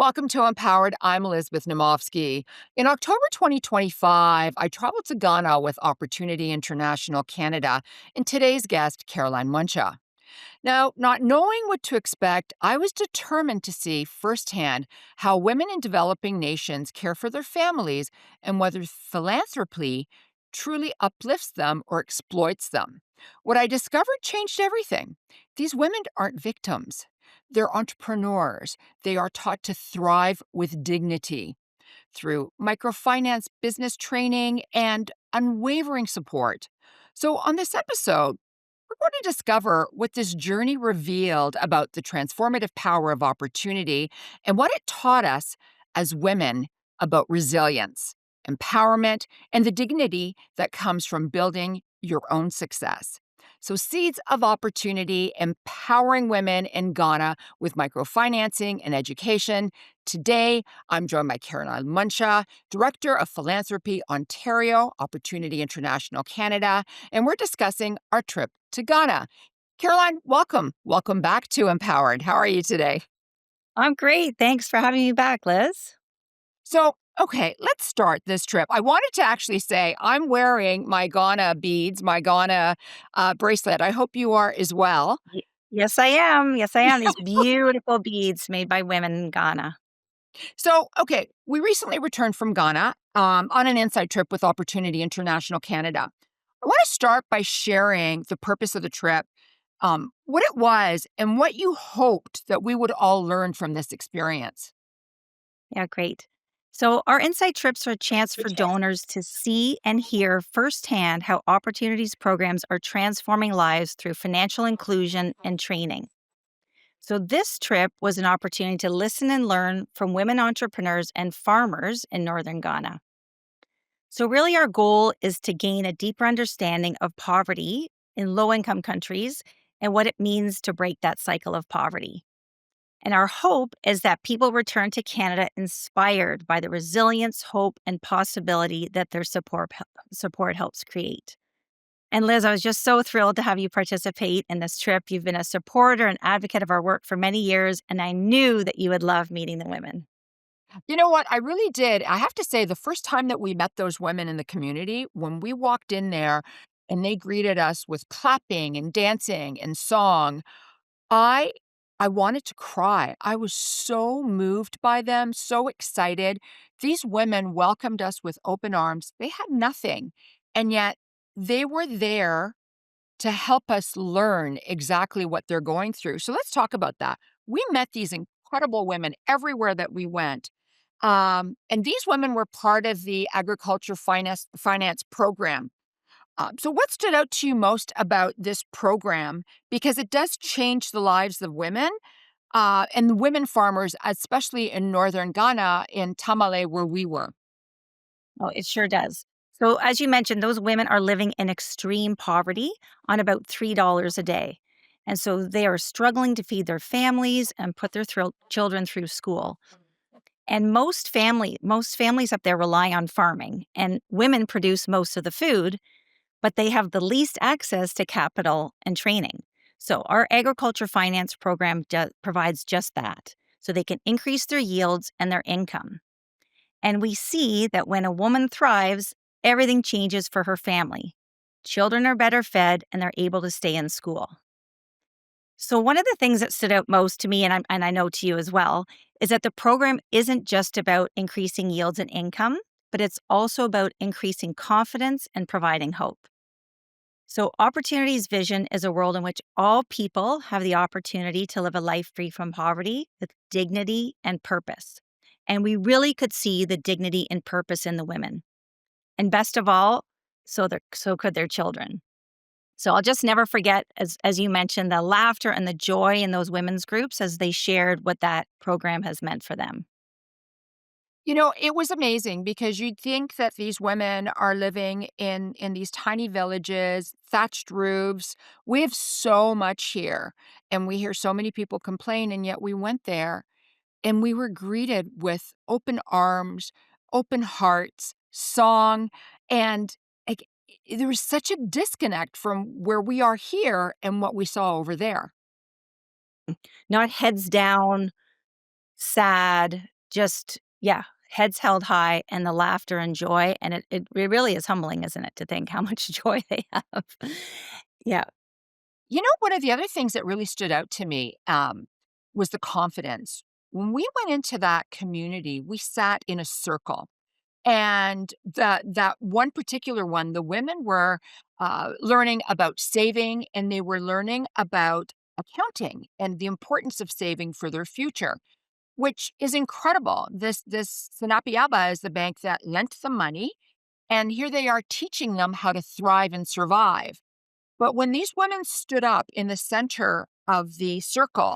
Welcome to Empowered. I'm Elizabeth Namofsky. In October 2025, I traveled to Ghana with Opportunity International Canada and today's guest, Caroline Munshaw. Now, not knowing what to expect, I was determined to see firsthand how women in developing nations care for their families and whether philanthropy truly uplifts them or exploits them. What I discovered changed everything. These women aren't victims, they're entrepreneurs. They are taught to thrive with dignity through microfinance, business training, and unwavering support. So, on this episode, we're going to discover what this journey revealed about the transformative power of opportunity and what it taught us as women about resilience, empowerment, and the dignity that comes from building your own success. So, Seeds of Opportunity, empowering women in Ghana with microfinancing and education. Today, I'm joined by Caroline Munshaw, Director of Philanthropy Ontario, Opportunity International Canada, and we're discussing our trip to Ghana. Caroline, welcome. Welcome back to Empowered. How are you today? I'm great. Thanks for having me back, Liz. So, okay, let's start this trip. I wanted to actually say I'm wearing my Ghana beads, my Ghana bracelet. I hope you are as well. Yes, I am. Yes, I am. These beautiful beads made by women in Ghana. So, okay, we recently returned from Ghana on an inside trip with Opportunity International Canada. I want to start by sharing the purpose of the trip, what it was, and what you hoped that we would all learn from this experience. Yeah, great. So, our insight trips are a chance for donors to see and hear firsthand how opportunities programs are transforming lives through financial inclusion and training. So, this trip was an opportunity to listen and learn from women entrepreneurs and farmers in northern Ghana. So, really, our goal is to gain a deeper understanding of poverty in low income countries and what it means to break that cycle of poverty. And our hope is that people return to Canada inspired by the resilience, hope, and possibility that their support helps create. And Liz, I was just so thrilled to have you participate in this trip. You've been a supporter and advocate of our work for many years, and I knew that you would love meeting the women. You know what? I really did. I have to say, the first time that we met those women in the community, when we walked in there and they greeted us with clapping and dancing and song, I I wanted to cry. I was so moved by them, so excited. These women welcomed us with open arms. They had nothing, and yet they were there to help us learn exactly what they're going through. So let's talk about that. We met these incredible women everywhere that we went. And these women were part of the agriculture finance program. So, what stood out to you most about this program? Because it does change the lives of women and the women farmers, especially in northern Ghana, in Tamale, where we were. Oh, it sure does. So, as you mentioned, those women are living in extreme poverty on about $3 a day. And so they are struggling to feed their families and put their children through school. And most families up there rely on farming, and women produce most of the food, but they have the least access to capital and training. So, our agriculture finance program provides just that. So, they can increase their yields and their income. And we see that when a woman thrives, everything changes for her family. Children are better fed and they're able to stay in school. So, one of the things that stood out most to me, and I know to you as well, is that the program isn't just about increasing yields and income, but it's also about increasing confidence and providing hope. So, Opportunity's vision is a world in which all people have the opportunity to live a life free from poverty with dignity and purpose. And we really could see the dignity and purpose in the women. And best of all, so could their children. So I'll just never forget, as you mentioned, the laughter and the joy in those women's groups as they shared what that program has meant for them. You know, it was amazing because you'd think that these women are living in these tiny villages, thatched roofs. We have so much here, and we hear so many people complain, and yet we went there and we were greeted with open arms, open hearts, song, and like there was such a disconnect from where we are here and what we saw over there. Not heads down, sad. just, yeah, heads held high and the laughter and joy, and it really is humbling, isn't it, to think how much joy they have. Yeah. You know, one of the other things that really stood out to me was the confidence. When we went into that community, we sat in a circle. And that one particular one, the women were learning about saving and they were learning about accounting and the importance of saving for their future, which is incredible. This Sinapiaba is the bank that lent the money, and here they are teaching them how to thrive and survive. But when these women stood up in the center of the circle